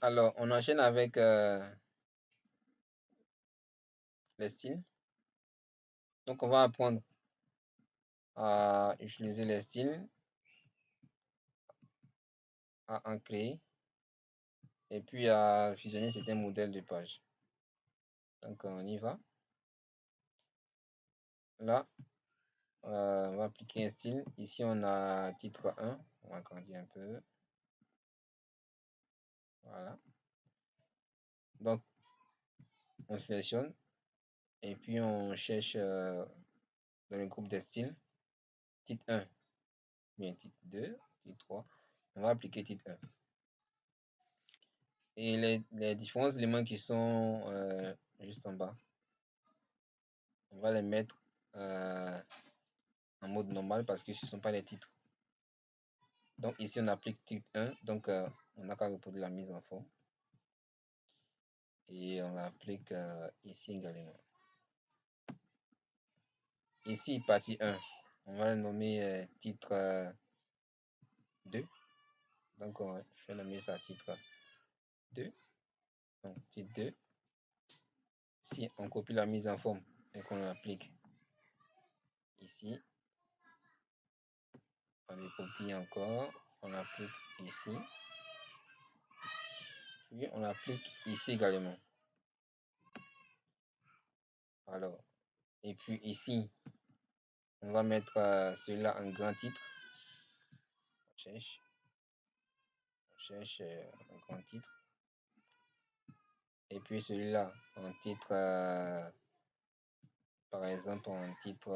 Alors, on enchaîne avec les styles. Donc, on va apprendre à utiliser les styles, à en créer, et puis à fusionner certains modèles de page. Donc, on y va. Là, on va appliquer un style. Ici, on a titre 1. On va agrandir un peu. Voilà. Donc, on sélectionne et puis on cherche dans le groupe des styles titre 1, bien titre 2, titre 3. On va appliquer titre 1. Et les différents éléments qui sont juste en bas, on va les mettre en mode normal parce que ce ne sont pas les titres. Donc ici, on applique titre 1, donc on n'a qu'à reproduire la mise en forme. Et on l'applique ici également. Ici, partie 1, on va le nommer titre 2. Donc, je vais nommer ça titre 2. Donc, titre 2. Si on copie la mise en forme et qu'on l'applique ici, on le copie encore, on l'applique ici, puis on l'applique ici également. Alors, et puis ici, on va mettre celui-là en grand titre. On cherche un grand titre. Et puis celui-là en titre, par exemple en titre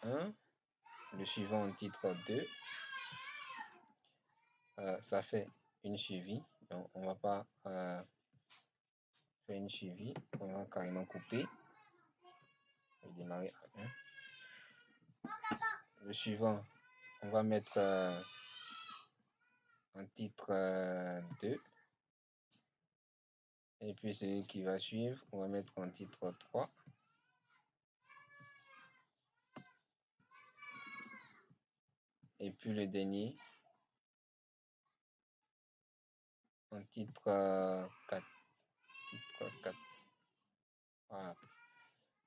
1, le suivant en titre 2. Ça fait une suivi. Donc, on va pas faire une suivi. On va carrément couper et démarrer à 1. Le suivant, on va mettre en titre 2. Et puis celui qui va suivre, on va mettre en titre 3. Et puis le dernier, en titre 4. Titre 4. Voilà.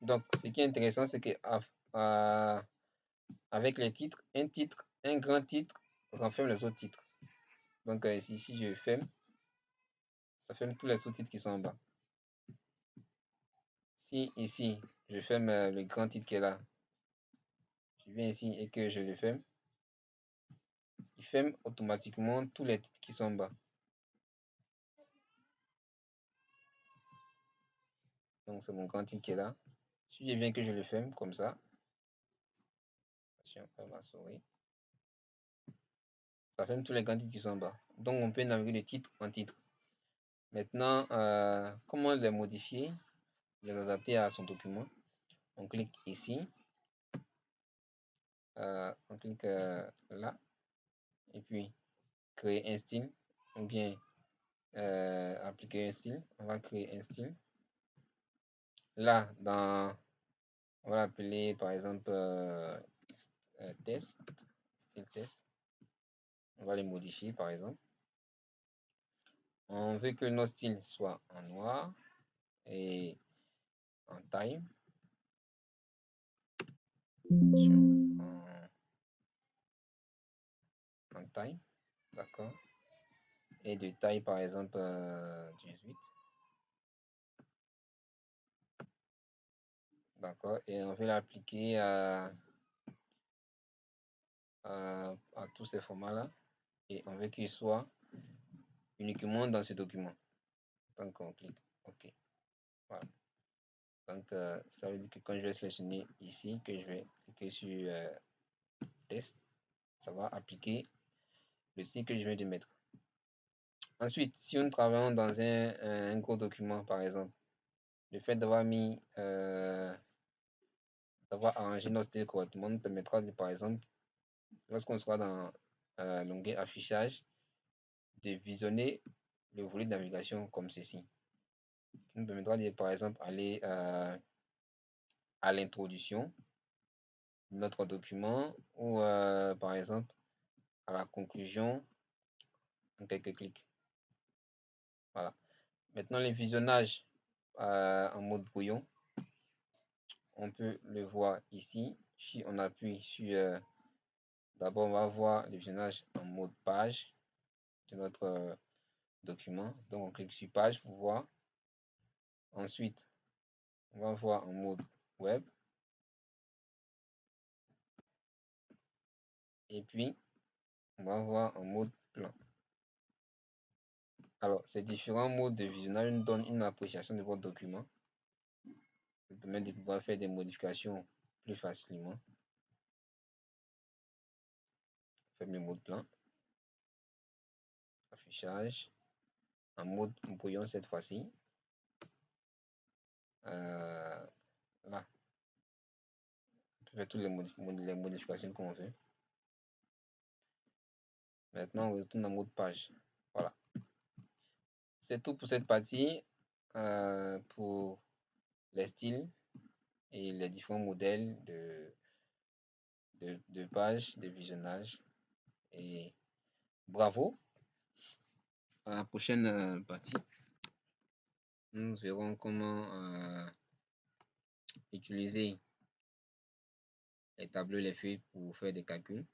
Donc, ce qui est intéressant, c'est que avec les titres, un grand titre renferme les autres titres. Donc, ici, si je ferme, ça ferme tous les sous-titres qui sont en bas. Si ici, je ferme le grand titre qui est là, je viens ici et que je le ferme, il ferme automatiquement tous les titres qui sont en bas. Donc, c'est mon grand titre qui est là. Si je viens que je le ferme comme ça, attention à ma souris, ça ferme tous les grands titres qui sont en bas. Donc, on peut naviguer de titre en titre. Maintenant, comment les modifier, les adapter à son document? On clique ici, on clique là, et puis créer un style, ou bien appliquer un style. On va créer un style. Là, on va l'appeler par exemple test, style test. On va les modifier par exemple. On veut que nos styles soient en noir et en taille. En taille, d'accord. Et de taille par exemple 18. D'accord. Et on veut l'appliquer à tous ces formats-là. Et on veut qu'il soit uniquement dans ce document. Donc on clique OK. Voilà. Donc ça veut dire que quand je vais sélectionner ici, que je vais cliquer sur test, ça va appliquer le style que je viens de mettre. Ensuite, si nous travaillons dans un gros document, par exemple, le fait d'avoir mis, d'avoir arrangé nos styles correctement nous permettra de, par exemple, lorsqu'on sera dans l'onglet affichage, de visionner le volet de navigation comme ceci. Qui nous permettra de, par exemple, aller à l'introduction de notre document ou, par exemple, à la conclusion en quelques clics. Voilà. Maintenant, les visionnages en mode brouillon, on peut le voir ici. Si on appuie sur... d'abord, on va voir le visionnage en mode page de notre document. Donc, on clique sur page pour voir. Ensuite, on va voir en mode web. Et puis, on va voir en mode plan. Alors, ces différents modes de visionnage nous donnent une appréciation de votre document. Ça permet de pouvoir faire des modifications plus facilement. Ferme le mode plan. Affichage. En mode brouillon cette fois-ci. Là. On peut faire toutes les modifications qu'on veut. Maintenant, on retourne en mode page. Voilà. C'est tout pour cette partie. Pour les styles et les différents modèles de pages, de visionnage. Et bravo. À la prochaine partie, nous verrons comment utiliser les tableaux, les feuilles pour faire des calculs.